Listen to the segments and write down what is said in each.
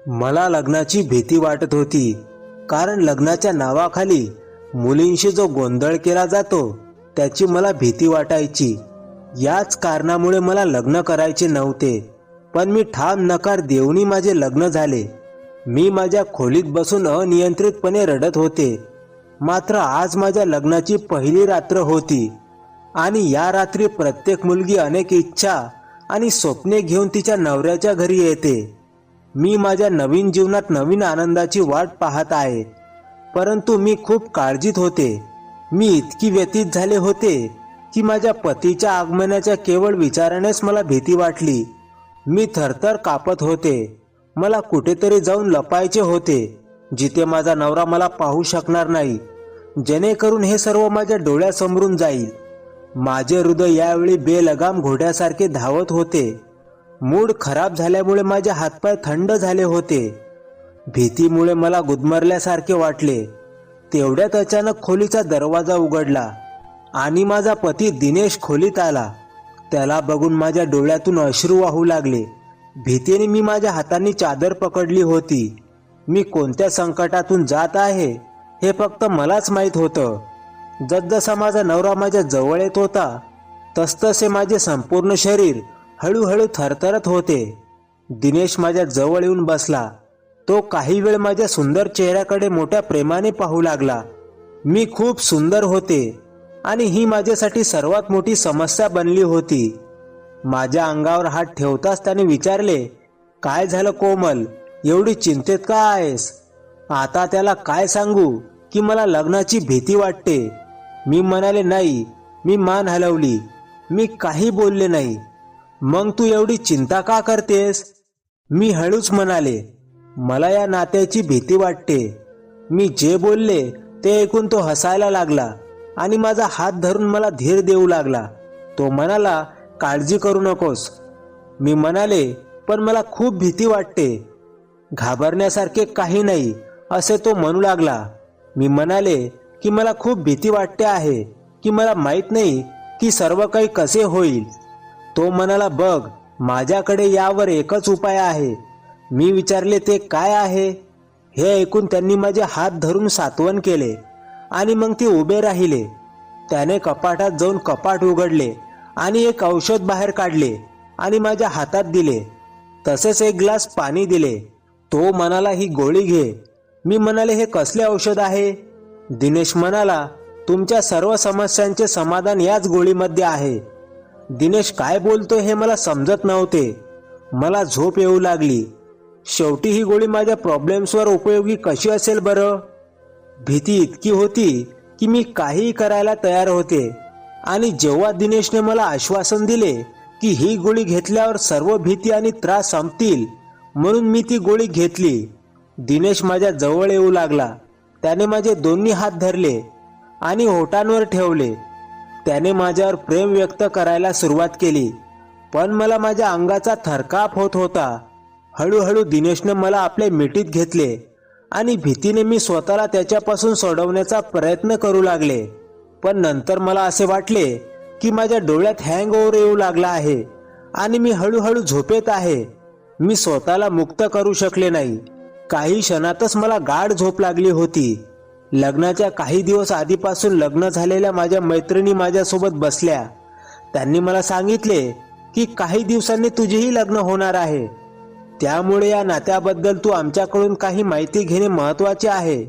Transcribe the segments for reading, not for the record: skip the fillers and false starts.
मला लग्नाची भीती वाटत होती, कारण लग्नाच्या नावाखाली मुलींशी जो गोंधळ केला जातो त्याची मला भीती वाटायची। याच कारणामुळे मला लग्न करायचे नव्हते, पण मी ठाम नकार देऊनही माझे लग्न झाले। मी माझ्या खोलीत बसून अनियंत्रितपणे रडत होते। मात्र आज माझ्या लग्नाची पहिली रात्र होती आणि या रात्री प्रत्येक मुलगी अनेक इच्छा आणि स्वप्ने घेऊन तिच्या नवऱ्याच्या घरी येते। मी माझ्या नवीन जीवनात नवीन आनंदाची वाट पाहत आहे, परंतु मी खूप काळजीत होते। मी इतकी व्यथित झाले होते की माझ्या पतीच्या आगमनाच्या केवळ विचारानेच मला भीती वाटली। मी थरथर कापत होते। मला कुठेतरी जाऊन लपायचे होते, जिथे माझा नवरा मला पाहू शकणार नाही, जेणेकरून हे सर्व माझ्या डोळ्यासमोरून जाईल। माझे हृदय यावेळी बेलगाम घोड्यासारखे धावत होते। मूड खराब झाल्यामुळे माझे हातपाय थंड झाले होते। भीतीमुळे मला गुदमरल्यासारखे वाटले। तेवढ्यात अचानक खोलीचा दरवाजा उघडला आणि माझा पती दिनेश खोलीत आला। त्याला बघून माझ्या डोळ्यातून अश्रू वाहू लागले। भीतीने मी माझ्या हातांनी चादर पकडली होती। मी कोणत्या संकटातून जात आहे हे फक्त मलाच माहीत होतं। जसजसा माझा नवरा माझ्या जवळ येत होता, तसतसे माझे संपूर्ण शरीर हळूहळू थरथरत होते। दिनेश माझ्या जवळ येऊन बसला। तो काही वेळ माझ्या सुंदर चेहऱ्याकडे मोठ्या प्रेमाने पाहू लागला। मी खूप सुंदर होते आणि ही माझ्यासाठी सर्वात मोठी समस्या बनली होती। माझ्या अंगावर हात ठेवताच त्याने विचारले, काय झालं कोमल, एवढी चिंतेत का आहेस? आता त्याला काय सांगू की मला लग्नाची भीती वाटते? मी म्हणाले नाही। मी मान हलवली। मी काही बोलले नाही। मग तू एवढी चिंता का करतेस? मी हळूच म्हणाले, मला या नात्याची भीती वाटते। मी जे बोलले ते ऐकून तो हसायला लागला आणि माझा हात धरून मला धीर देऊ लागला। तो म्हणाला, काळजी करू नकोस। मी म्हणाले, पण मला खूप भीती वाटते। घाबरण्यासारखे काही नाही, असे तो म्हणू लागला। मी म्हणाले की मला खूप भीती वाटते आहे, की मला माहीत नाही की सर्व काही कसे होईल। तो म्हणाला, बघ, माझ्याकडे यावर एकच उपाय आहे। मी विचारले, ते काय आहे? हे ऐकून त्यांनी माझे हात धरून सांत्वन केले आणि मग ते उभे राहिले। त्याने कपाटात जाऊन कपाट उघडले आणि एक औषध बाहेर काढले आणि माझ्या हातात दिले। तसेच एक ग्लास पाणी दिले। तो म्हणाला, ही गोळी घे। मी म्हणाले, हे कसले औषध आहे? दिनेश म्हणाला, तुमच्या सर्व समस्यांचे समाधान याच गोळीमध्ये आहे। दिनेश काय बोलतो हे मला समजत नव्हते। मला झोप येऊ लागली। शेवटी ही गोळी माझ्या प्रॉब्लेम्सवर उपयोगी कशी असेल बरं? भीती इतकी होती की मी काहीही करायला तयार होते। आणि जेव्हा दिनेशने मला आश्वासन दिले की ही गोळी घेतल्यावर सर्व भीती आणि त्रास संपतील, म्हणून मी ती गोळी घेतली। दिनेश माझ्या जवळ येऊ लागला। त्याने माझे दोन्ही हात धरले आणि ओठांवर ठेवले। त्याने माझ्यावर प्रेम व्यक्त करायला सुरुवात केली, पण मला माझ्या अंगाचा थरकाप होत होता। हळूहळू दिनेशने मला आपल्या मिठीत घेतले आणि भीतीने मी स्वतःला त्याच्यापासून सोडवण्याचा प्रयत्न करू लागले। पण नंतर मला असे वाटले की माझ्या डोळ्यात हँगओव्हर येऊ लागला आहे आणि मी हळूहळू झोपेत आहे। मी स्वतःला मुक्त करू शकले नाही। काही क्षणातच मला गाढ झोप लागली होती। लग्नाच्या काही दिवस आधीपासून लग्न झालेल्या माझ्या मैत्रिणी माझ्यासोबत बसल्या। त्यांनी मला सांगितले की काही दिवसांनी तुझेही लग्न होणार आहे, त्यामुळे या नात्याबद्दल तू आमच्याकडून काही माहिती घेणे महत्त्वाचे आहे।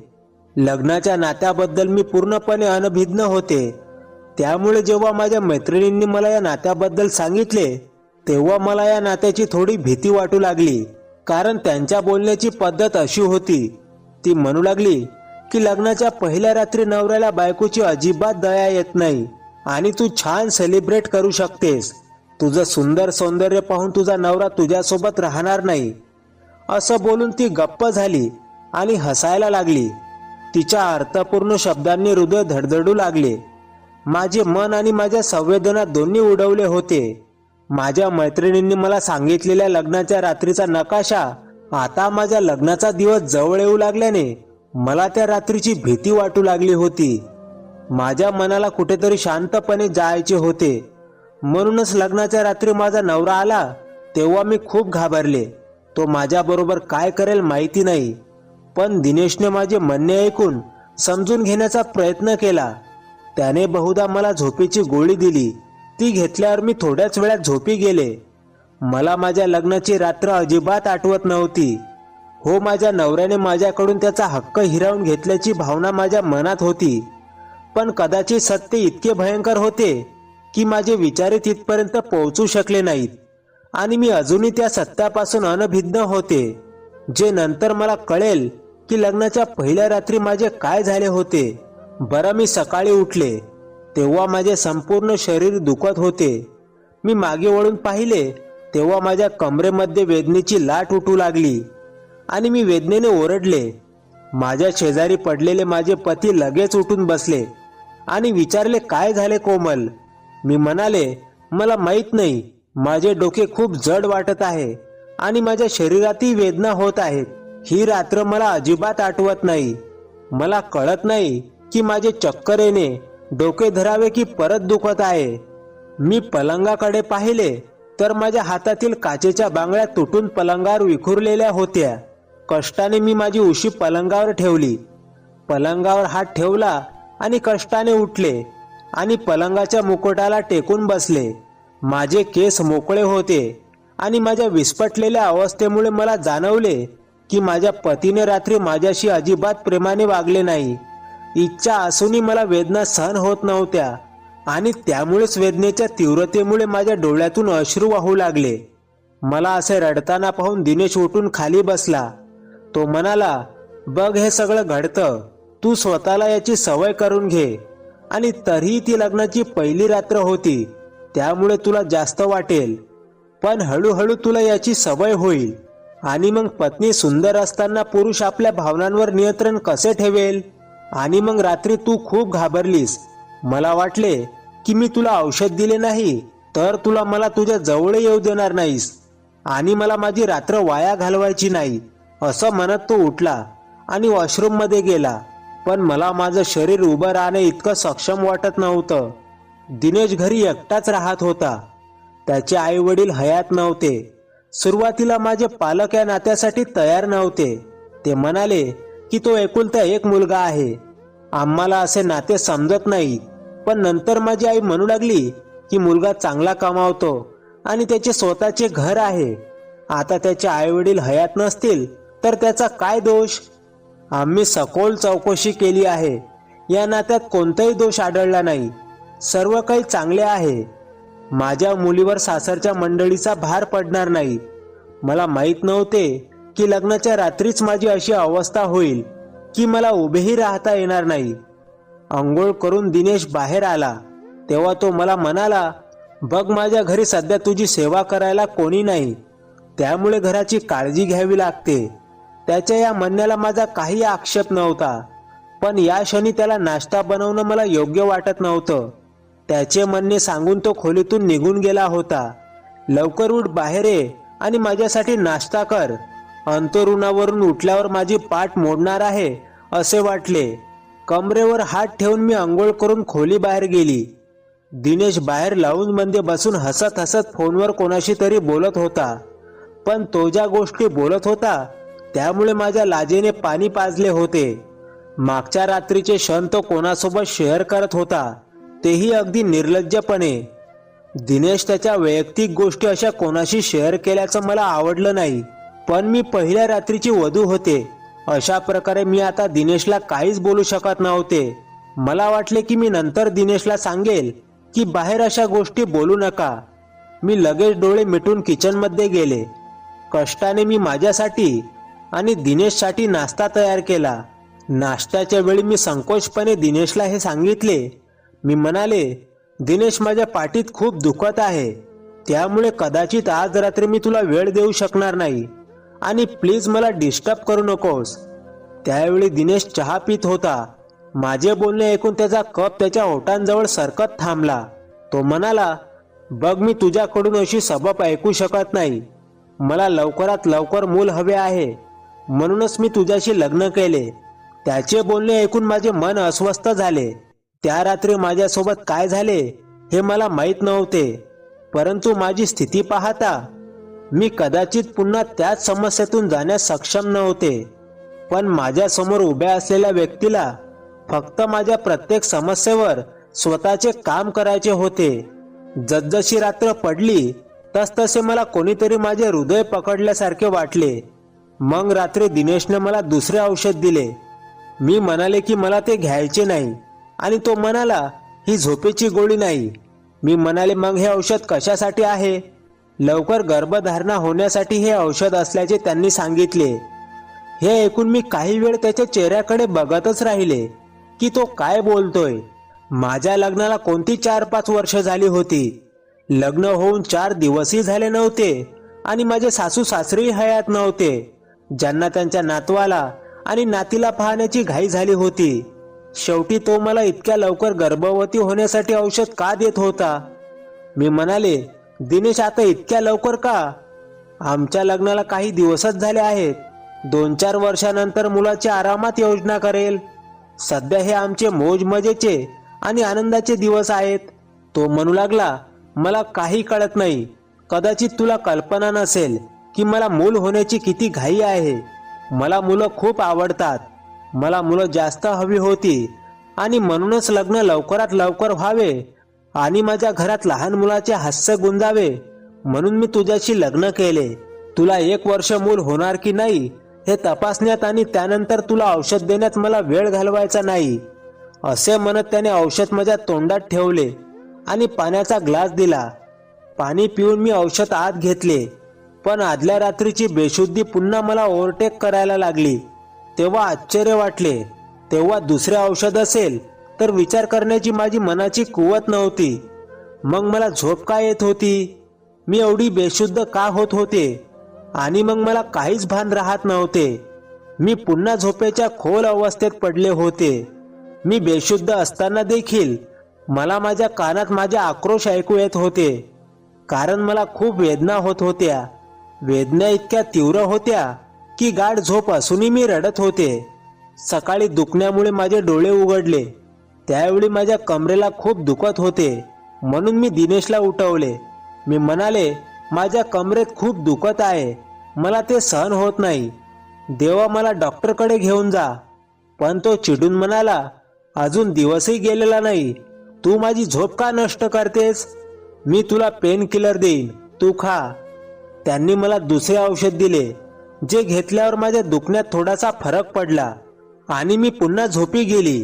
लग्नाच्या नात्याबद्दल मी पूर्णपणे अनभिज्ञ होते, त्यामुळे जेव्हा माझ्या मैत्रिणींनी मला या नात्याबद्दल सांगितले तेव्हा मला या नात्याची थोडी भीती वाटू लागली। कारण त्यांच्या बोलण्याची पद्धत अशी होती, ती म्हणू लागली की लग्नाच्या पहिल्या रात्री नवऱ्याला बायकोची अजिबात दया येत नाही आणि तू छान सेलिब्रेट करू शकतेस। तुझं सुंदर सौंदर्य पाहून तुझा नवरा तुझ्यासोबत राहणार नाही। असं बोलून ती गप्प झाली आणि हसायला लागली। तिच्या अर्थपूर्ण शब्दांनी हृदय धडधडू लागले। माझे मन आणि माझ्या संवेदना दोन्ही उडवले होते। माझ्या मैत्रिणींनी मला सांगितलेल्या लग्नाच्या रात्रीचा नकाशा आता माझ्या लग्नाचा दिवस जवळ येऊ लागल्याने मला त्या रात्रीची भीती वाटू लागली होती। माझ्या मनाला कुठेतरी शांतपणे जायचे होते। म्हणूनच लग्नाच्या रात्री माझा नवरा आला तेव्हा मी खूप घाबरले। तो तो माझ्याबरोबर काय करेल माहिती नाही, पण दिनेशने माझे म्हणणे ऐकून समजून घेण्याचा प्रयत्न केला. त्याने बहुधा मला झोपेची गोळी दिली. ती घेतल्यावर मी थोड्याच वेळात झोपी गेले. मला माझ्या लग्नाची रात्र अजिबात आठवत नव्हती. हो, माझ्या नवऱ्याने माझ्याकडून त्याचा हक्क हिरावून घेतल्याची भावना माझ्या मनात होती, पण कदाचित सत्य इतके भयंकर होते की माझे विचार तिथपर्यंत पोहोचू शकले नाहीत आणि मी अजूनही त्या सत्यापासून अनभिज्ञ होते. जे नंतर मला कळेल की लग्नाच्या पहिल्या रात्री माझे काय झाले होते. बरं, मी सकाळी उठले तेव्हा माझे संपूर्ण शरीर दुखत होते. मी मागे वळून पाहिले तेव्हा माझ्या कमरेमध्ये वेदनेची लाट उठू लागली आणि मी वेदनेने ओरडले. माझ्या शेजारी पडलेले माझे पती लगेच उठून बसले आणि विचारले, काय झाले कोमल? मी म्हणाले, मला माहीत नाही, माझे डोके खूप जड वाटत आहे आणि माझ्या शरीरातही वेदना होत आहेत. ही रात्र मला अजिबात आठवत नाही. मला कळत नाही की माझे चक्कर येणे, डोके धरावे की परत दुखत आहे. मी पलंगाकडे पाहिले तर माझ्या हातातील काचेच्या बांगड्या तुटून पलंगावर विखुरलेल्या होत्या. कष्टाने मी माझी उशी पलंगावर ठेवली. पलंगावर हात ठेवला आणि कष्टाने उठले आणि पलंगाच्या मुकुटाला टेकून बसले. माझे केस मोकळे होते आणि माझ्या विस्फटलेल्या अवस्थेमुळे मला जाणवले की माझ्या पतीने रात्री माझ्याशी अजिबात प्रेमाने वागले नाही. इच्छा असूनही मला वेदना सहन होत नव्हत्या आणि त्यामुळेच वेदनेच्या तीव्रतेमुळे माझ्या डोळ्यातून अश्रू वाहू लागले. मला असे रडताना पाहून दिनेश उठून खाली बसला. तो म्हणाला, बघ, हे सगळं घडतं, तू स्वतःला याची सवय करून घे. आणि तरीही ती लग्नाची पहिली रात्र होती, त्यामुळे तुला जास्त वाटेल, पण हळूहळू तुला याची सवय होईल. आणि मग पत्नी सुंदर असताना पुरुष आपल्या भावनांवर नियंत्रण कसे ठेवेल? आणि मग रात्री तू खूप घाबरलीस. मला वाटले की मी तुला औषध दिले नाही तर तुला मला तुझ्या जवळ येऊ देणार नाहीस आणि मला माझी रात्र वाया घालवायची नाही. असं म्हणत तो उठला आणि वॉशरूम मध्ये गेला. पण मला माझं शरीर उभं राहणे इतकं सक्षम वाटत नव्हतं. दिनेश घरी एकटाच राहत होता. त्याचे आई वडील हयात नव्हते. सुरुवातीला माझे पालक या नात्यासाठी तयार नव्हते. ते म्हणाले की तो एकुलता एक मुलगा आहे, आम्हाला असे नाते समजत नाही. पण नंतर माझी आई म्हणू लागली की मुलगा चांगला कमावतो आणि त्याचे स्वतःचे घर आहे. आता त्याचे आई वडील हयात नसतील तर त्याचा काय दोष? आम्ही सखोल चौकशी केली आहे. या नात्यात कोणताही दोष आढळला नाही. सर्व काही चांगले आहे. माझ्या मुलीवर सासरच्या मंडळीचा भार पडणार नाही. मला माहीत नव्हते की लग्नाच्या रात्रीच माझी अशी अवस्था होईल की मला उभेही राहता येणार नाही. अंघोळ करून दिनेश बाहेर आला तेव्हा तो मला म्हणाला, बघ, माझ्या घरी सध्या तुझी सेवा करायला कोणी नाही, त्यामुळे घराची काळजी घ्यावी लागते. त्याच्या या म्हणण्याला माझा काही आक्षेप नव्हता, पण या क्षणी त्याला नाश्ता बनवणं मला योग्य वाटत नव्हतं. त्याचे म्हणणे सांगून तो खोलीतून निघून गेला होता. लवकर उठ, बाहेर ये आणि माझ्यासाठी नाश्ता कर. अंथरुणावरून उठल्यावर माझी पाठ मोडणार आहे असे वाटले. कमरेवर हात ठेवून मी अंघोळ करून खोली बाहेर गेली. दिनेश बाहेर लाऊंजमध्ये बसून हसत हसत फोनवर कोणाशी तरी बोलत होता. पण तो ज्या गोष्टी बोलत होता त्यामुळे माझ्या लाजेने पाणी पाजले होते. मागच्या रात्रीचे क्षण तो कोणासोबत शेअर करत होता, तेही अगदी निर्लज्जपणे. दिनेश त्याच्या वैयक्तिक गोष्टी अशा कोणाशी शेअर केल्याचं मला आवडलं नाही. पण मी पहिल्या रात्रीची वधू होते. अशा प्रकारे मी आता दिनेशला काहीच बोलू शकत नव्हते. मला वाटले की मी नंतर दिनेशला सांगेल की बाहेर अशा गोष्टी बोलू नका. मी लगेच डोळे मिटून किचनमध्ये गेले. कष्टाने मी माझ्यासाठी आणि दिनेशसाठी नाश्ता तयार केला. नाश्त्याच्या वेळी मी संकोचपणे दिनेशला हे सांगितले. मी म्हणाले, दिनेश, माझ्या पाठीत खूप दुखत आहे, त्यामुळे कदाचित आज रात्री मी तुला वेळ देऊ शकणार नाही आणि प्लीज मला डिस्टर्ब करू नकोस. त्यावेळी दिनेश चहा पित होता. माझे बोलणे ऐकून त्याचा कप त्याच्या ओठांजवळ सरकत थांबला. तो म्हणाला, बघ, मी तुझ्याकडून अशी सबब ऐकू शकत नाही. मला लवकरात लवकर मूल हवे आहे, म्हणूनच मी तुझ्याशी लग्न केले. त्याचे बोलणे ऐकून माझे मन अस्वस्थ झाले. त्या रात्री माझ्यासोबत काय झाले हे मला माहीत नव्हते, परंतु माझी स्थिती पाहता मी कदाचित पुन्हा त्याच समस्येतून जाण्यास सक्षम नव्हते, पण माझ्या समोर उभ्या असलेल्या व्यक्तीला फक्त माझ्या प्रत्येक समस्येवर स्वतःचे काम करायचे होते. जसजशी रात्र पडली तसतसे मला कोणीतरी माझे हृदय पकडल्यासारखे वाटले. मग रात्री दिनेशने मला दुसरे औषध दिले. मी म्हणाले की मला ते घ्यायचे नाही आणि तो म्हणाला ही झोपेची गोळी नाही. मी म्हणाले मग हे औषध कशासाठी आहे? लवकर गर्भधारणा होण्यासाठी हे औषध असल्याचे त्यांनी सांगितले. हे ऐकून मी काही वेळ त्याच्या चेहऱ्याकडे बघतच राहिले की तो काय बोलतोय. माझ्या लग्नाला कोणती 4-5 वर्ष झाली होती. लग्न होऊन 4 दिवसही झाले नव्हते आणि माझे सासू सासरेही हयात नव्हते, ज्यांना त्यांच्या नातवाला आणि नातीला पाहण्याची घाई झाली होती. शेवटी तो मला इतक्या लवकर गर्भवती होण्यासाठी औषध का देत होता? मी म्हणाले, दिनेश आता इतक्या लवकर का? आमच्या लग्नाला काही दिवसच झाले आहेत. 2-4 वर्षानंतर मुलाची आरामात योजना करेल. सध्या हे आमचे मौज मजेचे आणि आनंदाचे दिवस आहेत. तो म्हणू लागला, मला काही कळत नाही. कदाचित तुला कल्पना नसेल की मला मूल होण्याची किती घाई आहे. मला मुलं खूप आवडतात. मला मुलं जास्त हवी होती आणि म्हणूनच लग्न लवकरात लवकर व्हावे आणि माझ्या घरात लहान मुलाचे हास्य गुंजावे म्हणून मी तुझ्याशी लग्न केले. तुला 1 वर्ष मूल होणार की नाही हे तपासण्यात आणि त्यानंतर तुला औषध देण्यात मला वेळ घालवायचा नाही. असे म्हणत त्याने औषध माझ्या तोंडात ठेवले आणि पाण्याचा ग्लास दिला. पाणी पिऊन मी औषध आत घेतले, पण आदल्या रात्रीची बेशुद्धी पुन्हा मला ओव्हरटेक करायला लागली. तेव्हा आश्चर्य वाटले. तेव्हा दुसरे औषध असेल तर विचार करण्याची माझी मनाची कुवत नव्हती. मग मला झोप का येत होती? मी एवढी बेशुद्ध का होत होते? आणि मग मला काहीच भान राहत नव्हते. मी पुन्हा झोपेच्या खोल अवस्थेत पडले होते. मी बेशुद्ध असताना देखील मला माझ्या कानात माझे आक्रोश ऐकू येत होते, कारण मला खूप वेदना होत होत्या. वेदना इतक्या तीव्र होत्या की गाढ झोप असूनही मी रडत होते. सकाळी दुखण्यामुळे माझे डोळे उघडले. त्यावेळी माझ्या कमरेला खूप दुखत होते, म्हणून मी दिनेशला उठवले. मी म्हणाले, माझ्या कमरेत खूप दुखत आहे, मला ते सहन होत नाही. देवा, मला डॉक्टरकडे घेऊन जा. पण तो चिडून म्हणाला, अजून दिवसही गेलेला नाही, तू माझी झोप का नष्ट करतेस? मी तुला पेन किलर देईन, तू खा. त्यांनी मला दुसरे औषध दिले, जे घेतल्यावर माझ्या दुखण्यात थोडासा फरक पडला आणि मी पुन्हा झोपी गेली.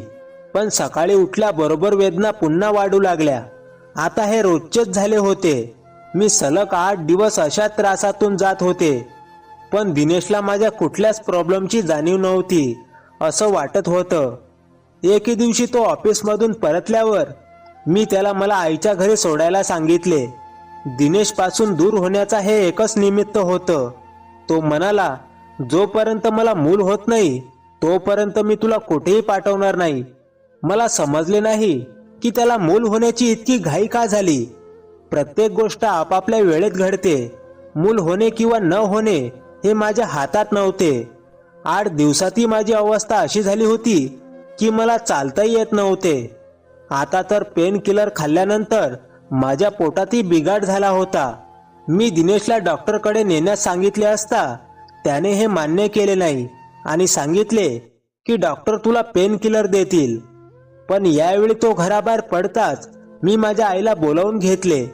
पण सकाळी उठल्याबरोबर वेदना पुन्हा वाढू लागल्या. आता हे रोजचेच झाले होते. मी सलग 8 दिवस अशा त्रासातून जात होते, पण दिनेशला माझ्या कुठल्याच प्रॉब्लेमची जाणीव नव्हती असं वाटत होतं. एके दिवशी तो ऑफिसमधून परतल्यावर मी त्याला मला आईच्या घरी सोडायला सांगितले. दिनेश पासून दूर होण्याचा हे एकच निमित्त होतं. तो म्हणाला, जोपर्यंत मला मूल होत नाही तोपर्यंत मी तुला कुठेही पाठवणार नाही. मला समजले नाही की त्याला मूल होण्याची इतकी घाई का झाली. प्रत्येक गोष्ट आपापल्या वेळेत घडते. मूल होणे किंवा न होणे हे माझ्या हातात नव्हते. 8 दिवसातही माझी अवस्था अशी झाली होती की मला चालताही येत नव्हते. आता तर पेन किलर खाल्ल्यानंतर माझ्या पोटातही बिघाड झाला होता. मी दिनेशला डॉक्टरकडे नेण्यास सांगितले असता त्याने हे मान्य केले नाही आणि सांगितले की डॉक्टर तुला पेन किलर देतील. पण यावेळी तो घराबाहेर पडताच मी माझ्या आईला बोलावून घेतले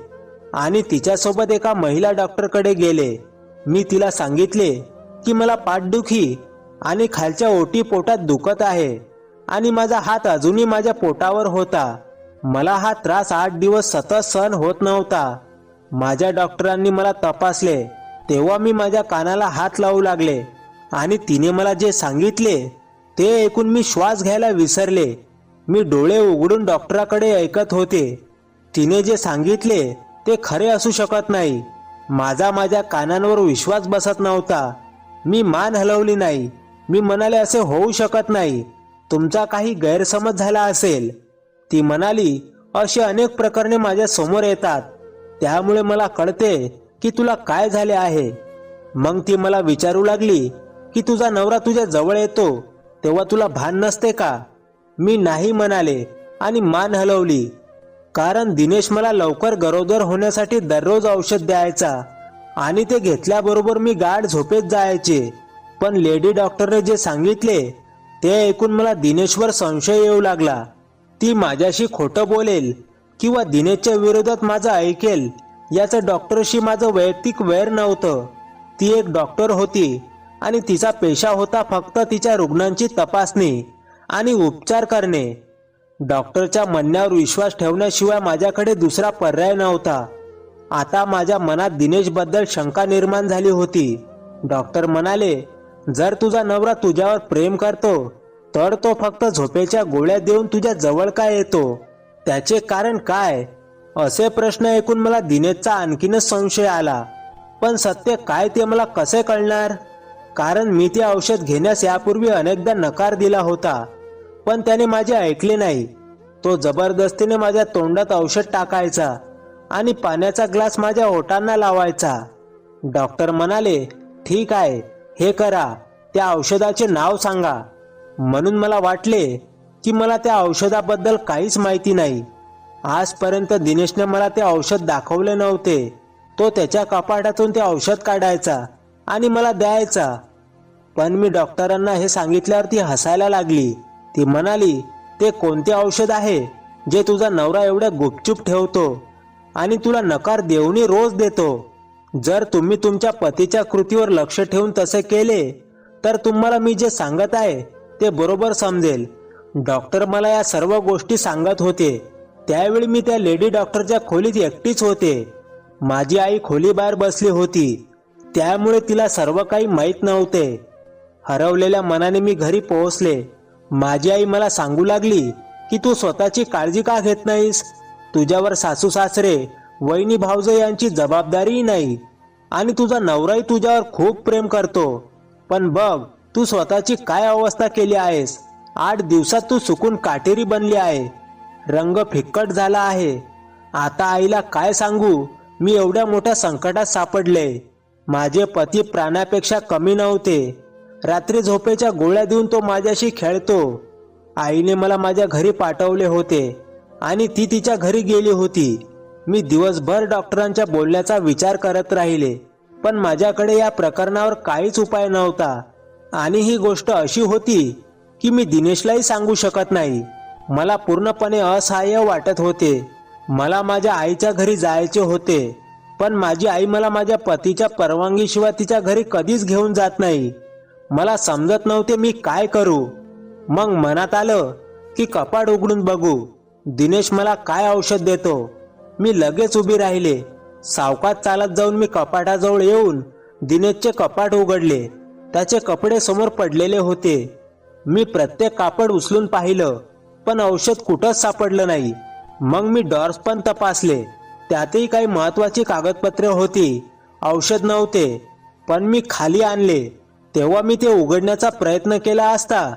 आणि तिच्यासोबत एका महिला डॉक्टरकडे गेले. मी तिला सांगितले की मला पाठदुखी आणि खालच्या ओटी पोटात दुखत आहे आणि माझा हात अजूनही माझ्या पोटावर होता. मला हा त्रास 8 दिवस सतत सहन होत नव्हता. माझ्या डॉक्टरांनी मला तपासले तेव्हा मी माझ्या कानाला हात लावू लागले आणि तिने मला जे सांगितले ते ऐकून मी श्वास घ्यायला विसरले. मी डोळे उघडून डॉक्टराकडे ऐकत होते. तिने जे सांगितले ते खरे असू शकत नाही. माझ्या कानांवर विश्वास बसत नव्हता. मी मान हलवली नाही. मी म्हणाले, असे होऊ शकत नाही, तुमचा काही गैरसमज झाला असेल. ती म्हणाली, अशी अनेक प्रकरणे माझ्या समोर येतात, त्यामुळे मला कळते की तुला काय झाले आहे. मग ती मला विचारू लागली की तुझा नवरा तुझ्या जवळ येतो तेव्हा तुला भान नसते का? मी नाही म्हणाले आणि मान हलवली, कारण दिनेश मला लवकर गरोदर होण्यासाठी दररोज औषध द्यायचा आणि ते घेतल्याबरोबर मी गाढ झोपेत जायचे. पण लेडी डॉक्टरने जे सांगितले ते ऐकून मला दिनेशवर संशय येऊ लागला. ती माझ्याशी खोटं बोलेल किंवा दिनेशच्या विरोधात माझं ऐकेल याचं डॉक्टरशी माझं वैयक्तिक वैर नव्हतं. ती एक डॉक्टर होती आणि तिचा पेशा होता फक्त तिच्या रुग्णांची तपासणी आणि उपचार करणे. डॉक्टरच्या म्हणण्यावर विश्वास ठेवण्याशिवाय माझ्याकडे दुसरा पर्याय नव्हता. आता माझ्या मनात दिनेशबद्दल शंका निर्माण झाली होती. डॉक्टर म्हणाले, जर तुझा नवरा तुझ्यावर प्रेम करतो तर तो फक्त झोपेच्या गोळ्या देऊन तुझ्या जवळ काय येतो, त्याचे कारण काय? असे प्रश्न ऐकून मला दिनेशचा आणखीनच संशय आला. पण सत्य काय ते मला कसे कळणार? कारण मी ते औषध घेण्यास यापूर्वी अनेकदा नकार दिला होता, पण त्याने माझे ऐकले नाही. तो जबरदस्तीने माझ्या तोंडात औषध टाकायचा आणि पाण्याचा ग्लास माझ्या ओठांना लावायचा. डॉक्टर म्हणाले, ठीक आहे, हे करा, त्या औषधाचे नाव सांगा. म्हणून मला वाटले की मला त्या औषधाबद्दल काहीच माहिती नाही. आजपर्यंत दिनेशने मला ते औषध दाखवले नव्हते. तो त्याच्या कपाटातून ते औषध काढायचा आणि मला द्यायचा. पण मी डॉक्टरांना हे सांगितल्यावर ती हसायला लागली. ती म्हणाली, ते कोणते औषध आहे जे तुझा नवरा एवढ्या गुपचूप ठेवतो आणि तुला नकार देऊनही रोज देतो? जर तुम्ही तुमच्या पतीच्या कृतीवर लक्ष ठेवून तसे केले तर तुम्हाला मी जे सांगत आहे ते बरोबर समजेल. डॉक्टर मला या सर्व गोष्टी सांगत होते. त्यावेळी मी त्या लेडी डॉक्टरच्या खोलीत एकटीच होते. माझी आई खोलीबाहेर बसली होती, त्यामुळे तिला सर्व काही माहीत नव्हते. हरवलेल्या मनाने मी घरी पोहोचले. माझी आई मला सांगू लागली की तू स्वतःची काळजी का घेत नाहीस? तुझ्यावर सासू सासरे, वहिनी भावजय यांची जबाबदारीही नाही आणि तुझा नवराही तुझ्यावर खूप प्रेम करतो. पण बघ तू स्वतःची काय अवस्था केली आहेस. 8 दिवसात तू सुकून काटेरी बनली आहे. रंग फिक्कट झाला आहे. आता आईला काय सांगू, मी एवढ्या मोठ्या संकटात सापडले. माझे पती प्राण्यापेक्षा कमी नव्हते. रात्री झोपेच्या गोळ्या देऊन तो माझ्याशी खेळतो. आईने मला माझ्या घरी पाठवले होते आणि ती तिच्या घरी गेली होती. मी दिवसभर डॉक्टरांच्या बोलण्याचा विचार करत राहिले, पण माझ्याकडे या प्रकरणावर काहीच उपाय नव्हता. आणि ही गोष्ट अशी होती की मी दिनेशलाही सांगू शकत नाही. मला पूर्णपणे असहाय्य वाटत होते. मला माझ्या आईच्या घरी जायचे होते, पण माझी आई मला माझ्या पतीच्या परवानगीशिवाय तिच्या घरी कधीच घेऊन जात नाही. मला समजत नव्हते मी काय करू. मग मनात आलं की कपाट उघडून बघू, दिनेश मला काय औषध देतो. मी लगेच उभी राहिले. सावकाश चालत जाऊन मी कपाटाजवळ येऊन दिनेशचे कपाट उघडले. त्याचे कपडे समोर पडलेले होते. मी प्रत्येक कापड उचलून पाहिलं, पण औषध कुठंच सापडलं नाही. मग मी ड्रॉर्स पण तपासले, त्यातही काही महत्वाची कागदपत्रे होती, औषध नव्हते. पण मी खाली आणले तेव्हा मी ते उघडण्याचा प्रयत्न केला असता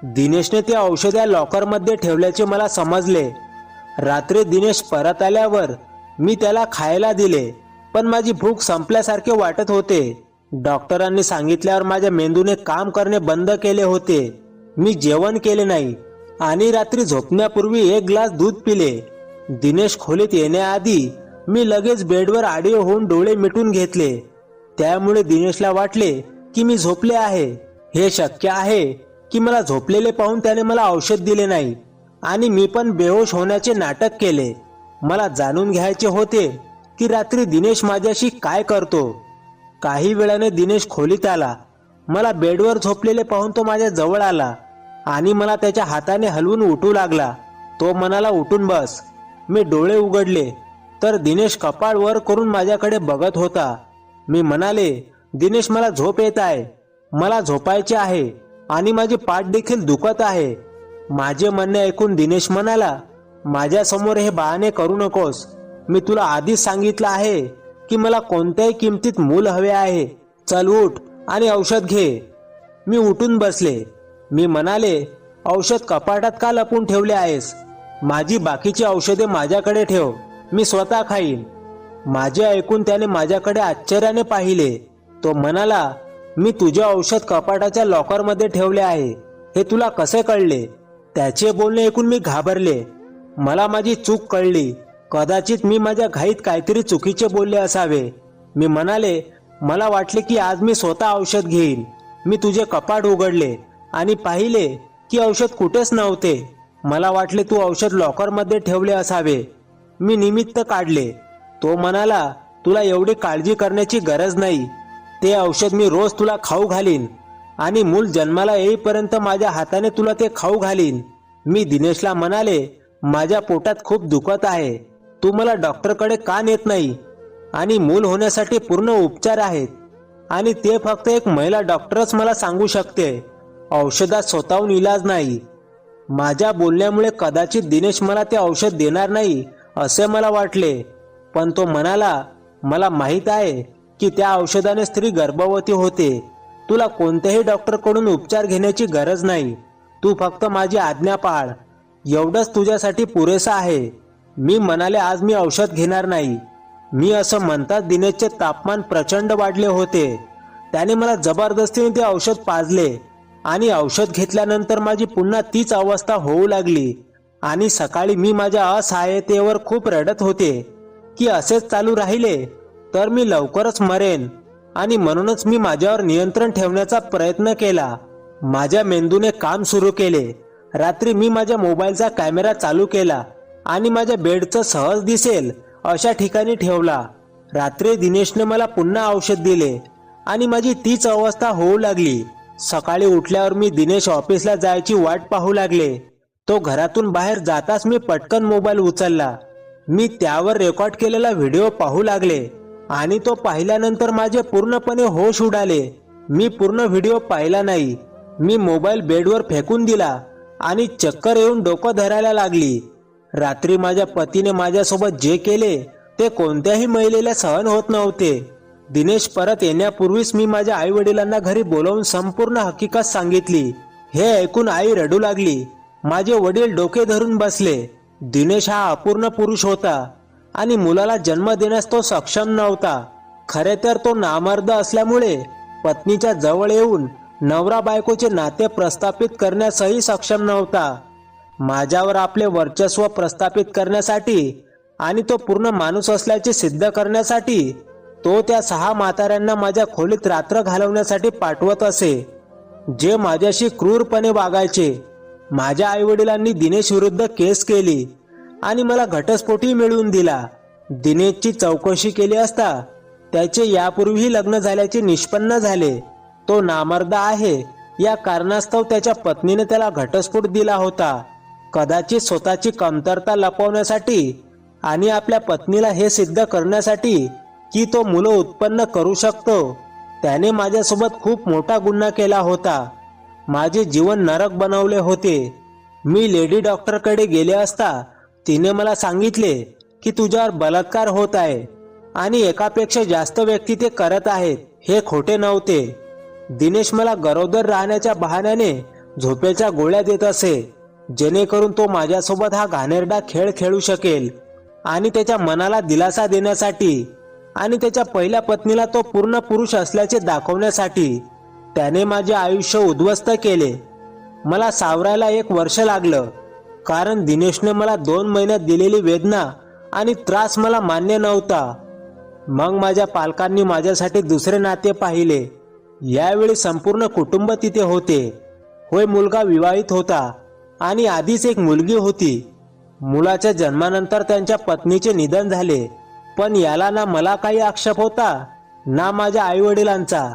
दिनेशने ते औषध या लॉकरमध्ये ठेवल्याचे मला समजले. रात्री दिनेश परत आल्यावर मी त्याला खायला दिले, पण माझी भूक संपल्यासारखे वाटत होते. डॉक्टरांनी सांगितल्यावर माझ्या मेंदूने काम करणे बंद केले होते. मी जेवण केले नाही आणि रात्री झोपण्यापूर्वी 1 ग्लास दूध पिले. दिनेश खोलीत येण्याआधी मी लगेच बेडवर आडवे होऊन डोळे मिटून घेतले. त्यामुळे दिनेशला वाटले की मी झोपले आहे. हे शक्य आहे की मला झोपलेले पाहून त्याने मला औषध दिले नाही आणि मी पण बेहोश होण्याचे नाटक केले. मला जाणून घ्यायचे होते की रात्री दिनेश माझ्याशी काय करतो. काही वेळाने दिनेश खोलीत आला. मला बेडवर झोपलेले पाहून तो माझ्या जवळ आला आणि मला त्याच्या हाताने हलवून उठू लागला. तो म्हणाला, उठून बस. मी डोळे उघडले तर दिनेश कपाळ वर करून माझ्याकडे बघत होता. मी म्हणाले, दिनेश मला झोप येत आहे, मला झोपायचे आहे आणि माझी पाठ देखील दुखत आहे. माझे म्हणणे ऐकून दिनेश म्हणाला, माझ्या समोर हे बहाणे करू नकोस. मी तुला आधीच सांगितलं आहे की मला कोणत्याही किमतीत मूल हवे आहे. चल उठ आणि औषध घे. मी उठून बसले. मी म्हणाले, औषध कपाटात का लपून ठेवले आहेस? माझी बाकीची औषधे माझ्याकडे ठेव, मी स्वतः खाईन. माझे ऐकून त्याने माझ्याकडे आश्चर्याने पाहिले. तो म्हणाला, मी तुझे औषध कपाटाच्या लॉकरमध्ये ठेवले आहे, हे तुला कसे कळले? त्याचे बोलणे ऐकून मी घाबरले. मला माझी चूक कळली. कदाचित मी माझ्या घाईत काहीतरी चुकीचे बोलले असावे. मी म्हणाले, मला वाटले की आज मी स्वतः औषध घेईन. मी तुझे कपाट उघडले आणि पाहिले की औषध कुठेच नव्हते. मला वाटले तू औषध लॉकरमध्ये ठेवले असावे. मी निमित्त काढले. तो म्हणाला, तुला एवढी काळजी करण्याची गरज नाही. ते औषध मी रोज तुला खाऊ घालीन आणि मूल जन्माला येईपर्यंत माझ्या हाताने तुला ते खाऊ घालीन. मी दिनेशला म्हणाले, माझ्या पोटात खूप दुखत आहे. तू मला डॉक्टरकडे का नेत नाही? आणि मूल होण्यासाठी पूर्ण उपचार आहेत आणि ते फक्त एक महिला डॉक्टरच मला सांगू शकते. औषधात स्वतःहून इलाज नाही. माझ्या बोलण्यामुळे कदाचित दिनेश मला ते औषध देणार नाही असे मला वाटले. पण तो म्हणाला, मला माहीत आहे की त्या औषधाने स्त्री गर्भवती होते. तुला कोणत्याही डॉक्टरकडून उपचार घेण्याची गरज नाही. तू फक्त माझी आज्ञा पाळ. एवढंच तुझ्यासाठी पुरेसं आहे. मी म्हणाले, आज मी औषध घेणार नाही. मी असं म्हणताच दिनेशचे तापमान प्रचंड वाढले होते. त्याने मला जबरदस्तीने ते औषध पाजले आणि औषध घेतल्यानंतर माझी पुन्हा तीच अवस्था होऊ लागली. आणि सकाळी मी माझ्या असहाय्यतेवर खूप रडत होते की असेच चालू राहिले तर मी लवकरच मरेन. आणि म्हणूनच मी माझ्यावर नियंत्रण ठेवण्याचा प्रयत्न केला. माझ्या मेंदूने काम सुरू केले. रात्री मी माझ्या मोबाईलचा कॅमेरा चालू केला आणि माझ्या बेडचं सहज दिसेल अशा ठिकाणी ठेवला. रात्री दिनेशने मला पुन्हा औषध दिले आणि माझी तीच अवस्था होऊ लागली. सकाळी उठल्यावर मी दिनेश ऑफिसला जायची वाट पाहू लागले. तो घरातून बाहेर जाताच मी पटकन मोबाईल उचलला. मी त्यावर रेकॉर्ड केलेला व्हिडिओ पाहू लागले आणि तो पाहिल्यानंतर माझे पूर्णपणे होश उडाले. मी पूर्ण व्हिडिओ पाहिला नाही. मी मोबाईल बेडवर फेकून दिला आणि चक्कर येऊन डोकं धरायला लागली. रात्री माझ्या पतीने माझ्यासोबत जे केले ते कोणत्याही महिलेला सहन होत नव्हते. दिनेश परत येण्यापूर्वीच मी माझ्या आई वडिलांना घरी बोलावून संपूर्ण हकीकत सांगितली. हे ऐकून आई रडू लागली. माझे वडील डोके धरून बसले. दिनेश हा अपूर्ण पुरुष होता आणि मुलाला जन्म देण्यास तो सक्षम नव्हता. खरे तर तो नामर्द असल्यामुळे पत्नीच्या जवळ येऊन नवरा बायकोचे नाते प्रस्थापित करण्यासही सक्षम नव्हता. माझ्यावर आपले वर्चस्व प्रस्थापित करण्यासाठी आणि तो पूर्ण माणूस असल्याचे सिद्ध करण्यासाठी तो त्या 6 म्हाताऱ्यांना माझ्या खोलीत रात्र घालवण्यासाठी पाठवत असे, जे माझ्याशी क्रूरपणे वागायचे. माझ्या आईवडिलांनी दिनेश विरुद्ध केस केली आणि मला घटस्फोटही मिळवून दिला. दिनेशची चौकशी केली असता त्याचे यापूर्वीही लग्न झाल्याचे निष्पन्न झाले. तो नामर्द आहे या कारणास्तव त्याच्या पत्नीने त्याला घटस्फोट दिला होता. कदाचित स्वतःची कमतरता लपवण्यासाठी आणि आपल्या पत्नीला हे सिद्ध करण्यासाठी की तो मुलं उत्पन्न करू शकतो, त्याने माझ्यासोबत खूप मोठा गुन्हा केला होता. माझे जीवन नरक बनवले होते. मी लेडी डॉक्टरकडे गेले असता तिने मला सांगितले की तुझ्यावर बलात्कार होत आहे आणि एकापेक्षा जास्त व्यक्ती ते करत आहेत. हे खोटे नव्हते. दिनेश मला गरोदर राहण्याच्या बहाण्याने झोपेच्या गोळ्या देत असे, जेणेकरून तो माझ्यासोबत हा घाणेरडा खेळ खेळू शकेल आणि त्याच्या मनाला दिलासा देण्यासाठी आणि त्याच्या पहिल्या पत्नीला तो पूर्ण पुरुष असल्याचे दाखवण्यासाठी. त्याने माझे आयुष्य उद्ध्वस्त केले. मला सावरायला 1 वर्ष लागलं, कारण दिनेशने मला 2 महिन्यात दिलेली वेदना आणि त्रास मला मान्य नव्हता. मग माझ्या पालकांनी माझ्यासाठी दुसरे नाते पाहिले. यावेळी संपूर्ण कुटुंब तिथे होते. होय, मुलगा विवाहित होता आणि आधीच एक मुलगी होती. मुलाच्या जन्मानंतर त्यांच्या पत्नीचे निधन झाले. पण याला ना मला काही आक्षेप होता ना माझ्या आई वडिलांचा.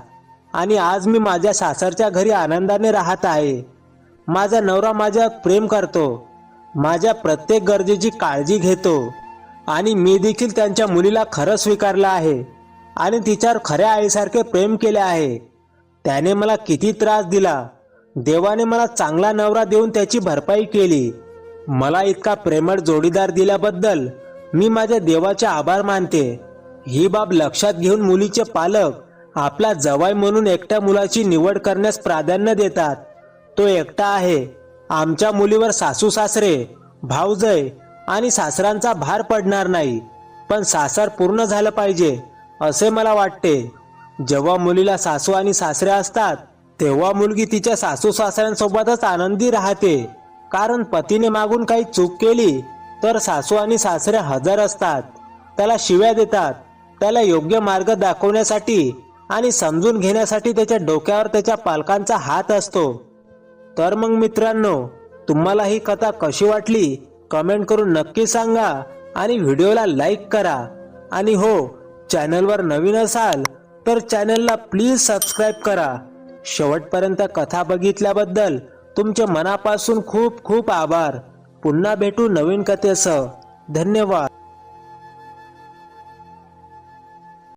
आणि आज मी माझ्या सासरच्या घरी आनंदाने राहत आहे. माझा नवरा माझ्यावर प्रेम करतो, माझ्या प्रत्येक गरजेची काळजी घेतो आणि मी देखील त्यांच्या मुलीला खरं स्वीकारलं आहे आणि तिच्यावर खऱ्या आईसारखे प्रेम केले आहे. त्याने मला किती त्रास दिला. देवाने मला चांगला नवरा देऊन त्याची भरपाई केली. मला इतका प्रेमळ जोडीदार दिल्याबद्दल मी माझ्या देवाचे आभार मानते. ही बाब लक्षात घेऊन मुलीचे पालक आपला जवाई म्हणून एकट्या मुलाची निवड करण्यास प्राधान्य देतात. तो एकटा आहे. आमच्या मुलीवर सासू सासरे, भाऊजय आणि सासरांचा भार पडणार नाही. पण सासर पूर्ण झालं पाहिजे असे मला वाटते. जेव्हा मुलीला सासू आणि सासरे असतात तेव्हा मुलगी तिच्या सासू सासऱ्यांसोबतच आनंदी राहते. कारण पतीने मागून काही चूक केली तर सासू आणि सासरे हजर असतात, त्याला शिव्या देतात त्याला योग्य मार्ग दाखवण्यासाठी आणि समजून घेण्यासाठी त्याच्या डोक्यावर त्याच्या पालकांचा हात असतो. तर मग मित्रांनो, तुम्हाला ही कथा कशी वाटली कमेंट करून नक्की सांगा आणि व्हिडिओला लाईक करा. आणि हो, चॅनलवर नवीन असाल तर चॅनलला प्लीज सबस्क्राईब करा. शेवटपर्यंत कथा बघितल्याबद्दल तुमचे मनापासून खूप खूप आभार. पुन्हा भेटू नवीन कथेसह. धन्यवाद.